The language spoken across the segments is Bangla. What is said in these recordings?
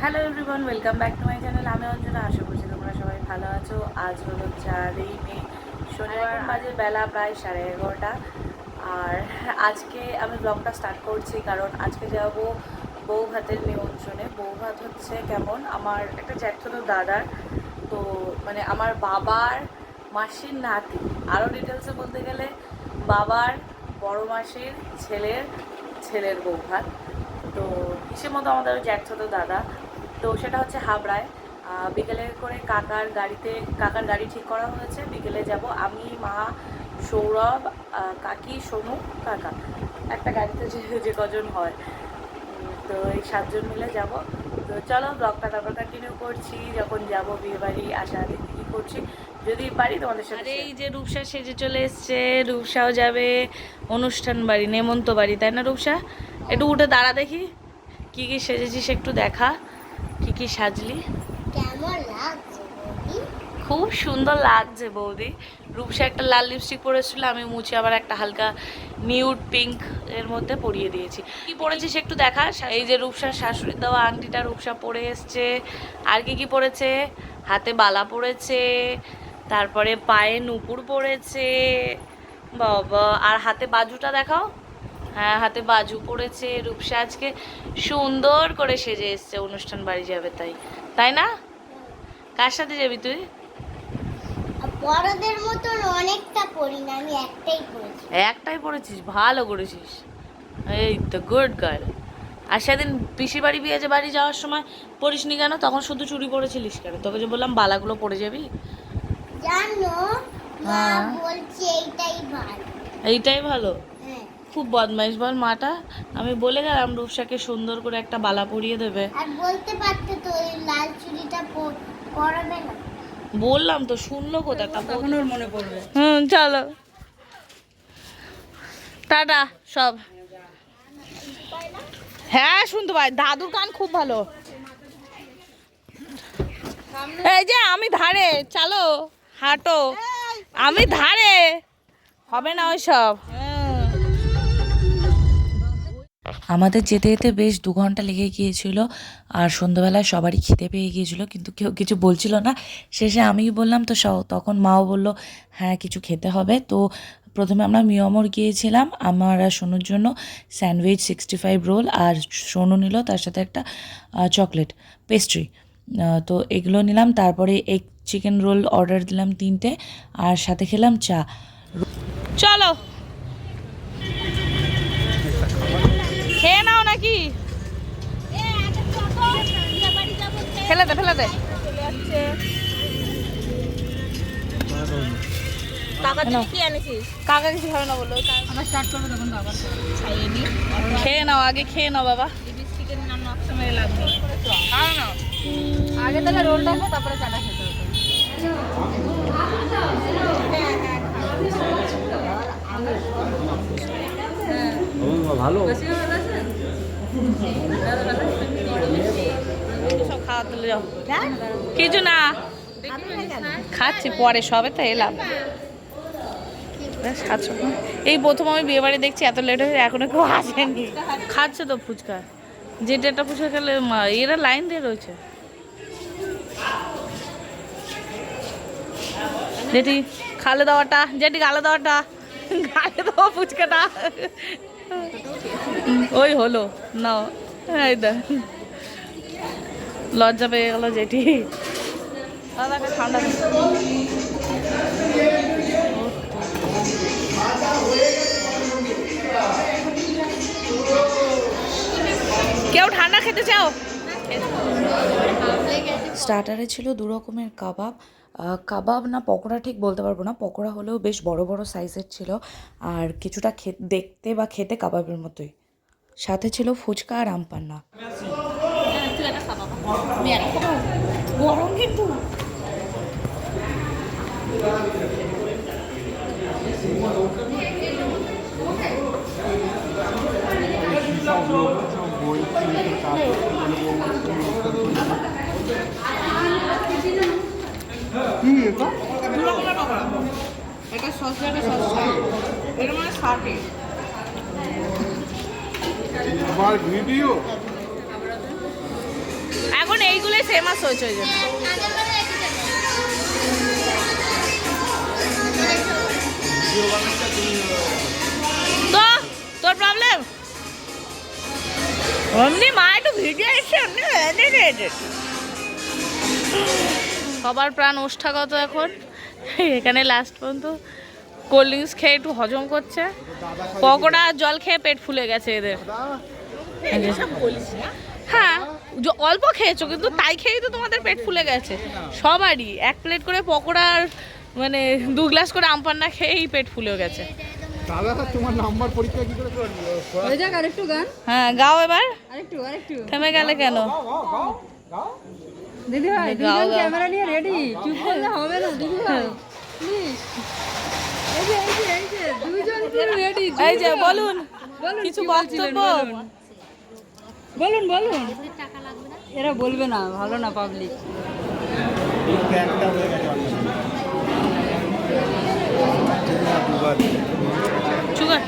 Hello everyone, welcome back to my channel. আমি অঞ্জনা, আশা করছি তোমরা সবাই ভালো আছো। আজ হলো 4ই মে, শনিবার, বাজে বেলা প্রায় 11:30। আর আজকে আমি ব্লগটা স্টার্ট করছি কারণ আজকে যাব বউ ভাতের নিমন্ত্রণে। বউ ভাত হচ্ছে কেমন, আমার একটা জ্যাঠতো দাদার, তো মানে আমার বাবার মাসির নাতি, আরও ডিটেলসে বলতে গেলে বাবার বড় মাসির ছেলের ছেলের বউ ভাত। তো হিসেব মতো আমাদের জ্যাঠতো দাদা, তো সেটা হচ্ছে হাবড়ায়। বিকেলে করে কাকার গাড়ি ঠিক করা হয়েছে। বিকেলে যাব আমি, মা, সৌরভ, কাকি, সোনু, কাকা, একটা গাড়িতে যে কজন হয়, তো এই 7জন মিলে যাব। তো চলো ব্লগটা তারপর কন্টিনিউ করছি। যখন যাব বিয়ে বাড়ি আসা আগে কী করছি যদি পারি তোমাদের সাথে। এই যে রূপসা সেজে চলে এসছে, রূপসাও যাবে অনুষ্ঠান বাড়ি, নেমন্ত বাড়ি, তাই না রূপসা? একটু উঠে দাঁড়া দেখি কি কি সেজেছিস, একটু দেখা কি কি সাজলি। কেমন লাগছে বৌদি? খুব সুন্দর লাগছে বৌদি। রূপসা একটা লাল লিপস্টিক পরেছিল, আমি মুছে আবার একটা হালকা নিউড পিঙ্ক এর মধ্যে পরিয়ে দিয়েছি। কি পরেছিস একটু দেখা। এই যে রূপসার শাশুড়ির দেওয়া আংটিটা রূপসা পরে এসছে। আর কি কি পরেছে, হাতে বালা পরেছে, তারপরে পায়ে নুপুর পরেছে, বাবা, আর হাতে বাজুটা দেখাও। হ্যাঁ, হাতে বাজু পড়েছে। রূপসা আজকে সুন্দর করে সেজে এসছে, অনুষ্ঠান বাড়ি যাবে তাই, তাই না? কার সাথে যাবি তুই? বড়দের মতন অনেকটা পড়ি না, আমি একটাই পড়েছি। একটাই পড়েছিস, ভালো করেছিস, এই তো গুড গার্ল। আর সেদিন পিসির বাড়ি বিয়ে বাড়ি যাওয়ার সময় পড়িসনি কেন? তখন শুধু চুড়ি পরেছিলিস কেন? তোকে যে বললাম বালাগুলো পরে যাবি। জানো, মা হ্যাঁ, বলছে এইটাই ভালো। এইটাই ভালো। হ্যাঁ, খুব বদমাইশ বল মাটা। আমি বলে গেলাম রূপসাকে সুন্দর করে একটা বালা পরিয়ে দেবে। আর বলতে পারতে তো এই লাল চুড়িটা পরাবে না। বললাম তো, শুনলো কোথায়? তা তখন ওর মনে পড়বে। চলো টাটা সব। হ্যাঁ শুনতে পাই, দাদুর গান খুব ভালো। এই যে আমি ধারে, চলো হাঁটো, আমি ধারে, হবে না ওইসব। আমাদের যেতে যেতে বেশ 2 ঘন্টা লেগে গিয়েছিল। আর সন্ধ্যাবেলায় সবারই খিদে পেয়ে গিয়েছিল, কিন্তু কেউ কিছু বলছিল না। শেষে আমি বললাম তো, তখন মাও বলল হ্যাঁ কিছু খেতে হবে। তো প্রথমে আমরা মিয়ামর গিয়েছিলাম আমার আর সোনুর জন্য স্যান্ডউইচ, 65 রোল, আর সোনু নিল তার সাথে একটা চকলেট পেস্ট্রি। তো এগুলো নিলাম। তারপরে এগ চিকেন রোল অর্ডার দিলাম 3টে, আর সাথে খেলাম চা। চলো খেয়ে নাও নাকি, ফেলে দে ফেলে দে। কাকা কিছু খাবে না বললো, আবার স্টার্ট করবে তখন তো আবার খাইয়ে নি। খেয়ে নাও, আগে খেয়ে নাও বাবা। লিপস্টিকের নাম নকশা মেরে লাভ নেই। আগে তাহলে রোলটা খা, তারপরে চাটা খেতে হতো। ভালো সব খাওয়া তুলে যাও, কিছু না খাচ্ছি পরে, সবে তো এলাম। খাচ্ছ? এই প্রথম আমি বিয়ে বাড়ি দেখছি, এত লেট হয়ে এখনো কেউ আসেনি। খাচ্ছে তো ফুচকা, যে ডেটা ফুচকা খেলে এরা লাইন দিয়ে রয়েছে। যেটি খালে দেওয়াটা, যেটি গালে দেওয়াটা, গালে দেওয়া ফুচকাটা ওই হলো না, এই দা লজ্জা পেয়ে গেল যেটি। দাদাকে ঠান্ডা কেউ ঠান্ডা খেতে চাও? স্টার্টারে ছিল 2 রকমের কাবাব। কাবাব না পকোড়া ঠিক বলতে পারবো না, পকোড়া হলেও বেশ বড় বড় সাইজের ছিল, আর কিছুটা দেখতে বা খেতে কাবাবের মতোই। সাথে ছিল ফুচকা আর আমপান্না। গরম কিন্তু। এটা সস, একটা সস, এটা মানে 60-এ। আবার ভিডিও এখন এইগুলোই ফেমাস হয়েছে ওই জন্য। তো তোর প্রবলেম অমনি মা একটু ভিডিও এসে সবার প্রাণ ওষ্ঠাগত এখন এখানে লাস্ট পর্যন্ত কোল্ড ড্রিঙ্কস খেয়ে একটু হজম করছে, পকোড়া আর জল খেয়ে পেট ফুলে গেছে এদের। হ্যাঁ অল্প খেয়েছো কিন্তু তাই খেয়েই তো তোমাদের পেট ফুলে গেছে সবারই। 1 প্লেট করে পকোড়া আর মানে 2 গ্লাস করে আমপান্না খেয়েই পেট ফুলে গেছে। দাদা তোমার নাম্বার পরীক্ষা কি করে করবি? ওই যাক আরেকটু গান, হ্যাঁ গাও এবার। আরেকটু থেমে গেলে কেন? দিদি ভাই গাও, দুজন গাও। ক্যামেরা নিয়ে রেডি, চুপ করলে হবে না দিদি ভাই প্লিজ। এই যে দুইজন পুরো রেডি। এই যে বলুন বলুন কিছু কি বলছিলেন, বক্তব্য। বলুন। এরা বলবে না, ভালো না পাবলিক। একটা হয়ে গেছে দুবার। সুগার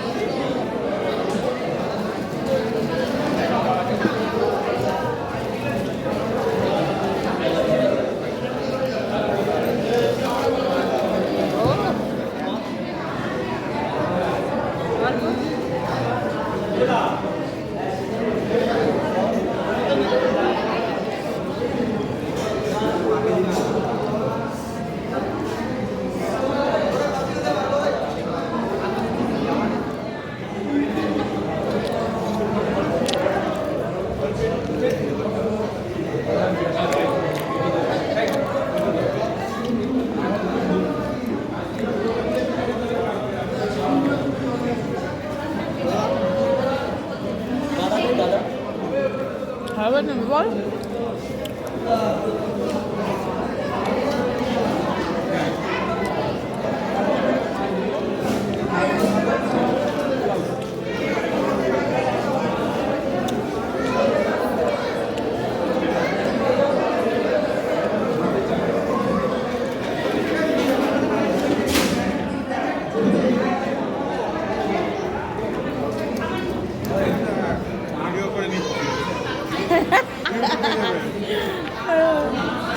হবে না বল।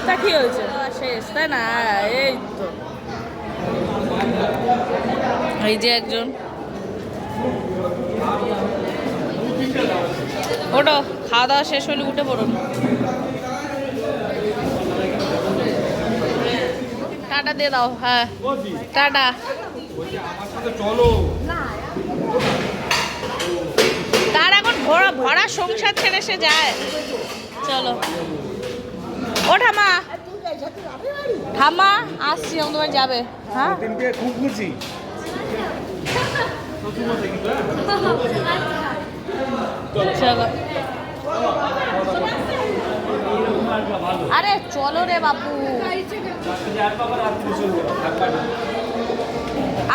তা কি হয়েছে শেষ তাই না? এই তো এই যে একজন ওটো খাওয়া দাওয়া শেষ হলে উঠে পড়ুন। টাটা দিয়ে দাও। হ্যাঁ টাটা। চলো তার এখন ভরা সংসার ছেড়ে সে যায়। চলো ও ঠামা ঠামা আসছি তোমার যাবে। হ্যাঁ দিনকে খুব খুশি। চলো আরে চলো রে বাপু।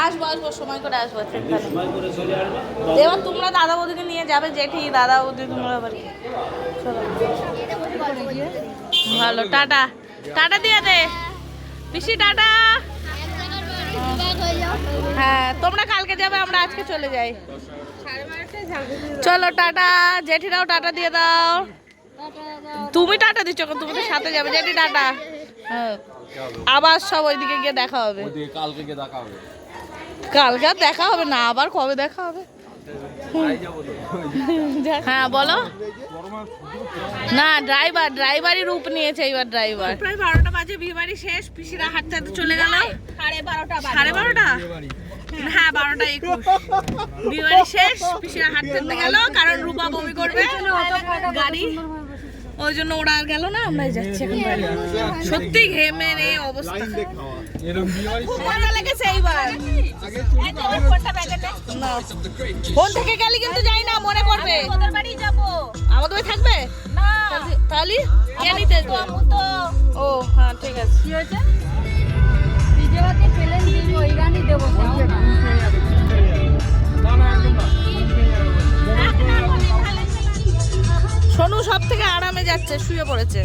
আসবো সময় করে আসবো। এবার তোমরা দাদা বৌদিকে নিয়ে যাবে জেঠি দাদা বৌদি তোমরা আবার কি? চলো ভালো টাটা টাটা দিয়ে দে পিসি টাটা। হ্যাঁ তোমরা কালকে যাবে আমরা আজকে চলে যাই। চলো টাটা। জেঠিরাও টাটা দিয়ে দাও। তুমি টাটা দিচ্ছ তুমি তো সাথে যাবে। জেঠি টাটা। হ্যাঁ আবার সব ওইদিকে গিয়ে দেখা হবে। কালকে গিয়ে দেখা হবে। কালকে আর দেখা হবে না, আবার কবে দেখা হবে? হ্যাঁ বলো না। ড্রাইভারই রূপ নিয়েছে এইবার ড্রাইভার। প্রায় 12টা বাজে, বিয়ে বাড়ি শেষ, পিসিরা হাঁটতে হাঁটতে চলে গেল। 12:30 হ্যাঁ 12:21 বিয়ে বাড়ি শেষ, পিসিরা হাঁটতে হাঁটতে গেল কারণ রূপা বমি করবে গাড়ি, ওই জন্য ওরা আর গেল না, আমরাই যাচ্ছি এখন বাড়ি। সত্যি ঘেমে রে অবস্থা। খুব মজা লেগেছে এইবার। না, ফোন থেকে গেলে কিন্তু যাই না, মনে করবে আমাদের বাড়ি যাবো। আমাদের বাড়ি থাকবে না তাহলে কে নিতে আসবে? ও হ্যাঁ ঠিক আছে। কি হয়েছে? বিজয়কে চ্যালেঞ্জ দিব, এই গানই দেবো। সোনু সব থেকে আরামে যাচ্ছে, শুয়ে পড়েছে।